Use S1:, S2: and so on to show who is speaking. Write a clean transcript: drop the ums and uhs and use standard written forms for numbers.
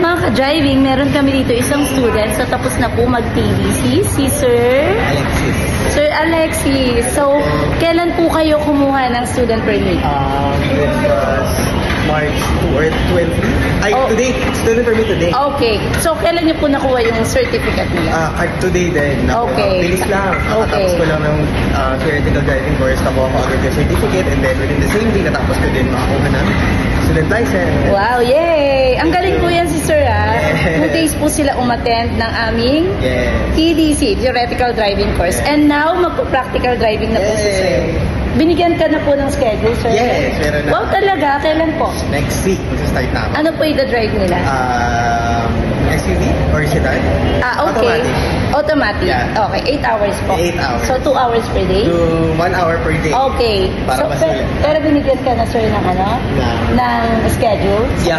S1: mga ka-driving, meron kami dito isang student na tapos na po mag-TVC, si Sir
S2: Alexis.
S1: Sir Alexis. So, kailan po kayo kumuha ng student permit?
S2: It was March 2 or 12. Ay,
S1: Oh.
S2: today. Student permit today.
S1: Okay. So, kailan niyo po nakuha yung certificate nila?
S2: Today din.
S1: Okay.
S2: Bilis lang.
S1: Okay.
S2: Natapos ko lang ng theoretical driving course. Nakuha ko agad yung certificate. And then within the same day, natapos ko din makakuha ng student license.
S1: Wow, yay! Ang galing po yan si Sir, ha? 2 days po sila umattend ng aming
S2: Yes.
S1: TDC, Theoretical Driving Course. And now, magpo-practical driving na po si
S2: Yay!
S1: Sir. Binigyan ka na po ng schedule, Sir?
S2: Yes, meron na.
S1: Wow, talaga? Kailan po?
S2: Next week, mag-start na ako.
S1: Ano po yung drive nila?
S2: SUV or sedan?
S1: Okay.
S2: Automatic.
S1: Automatic.
S2: Yeah.
S1: Okay, 8 hours po.
S2: 8 hours.
S1: So, 2 hours per day?
S2: To 1 hour per day.
S1: Okay.
S2: Para
S1: So,
S2: mas
S1: pero binigyan ka na, Sir, ng ano?
S2: Na-
S1: Ng schedule?
S2: Yeah.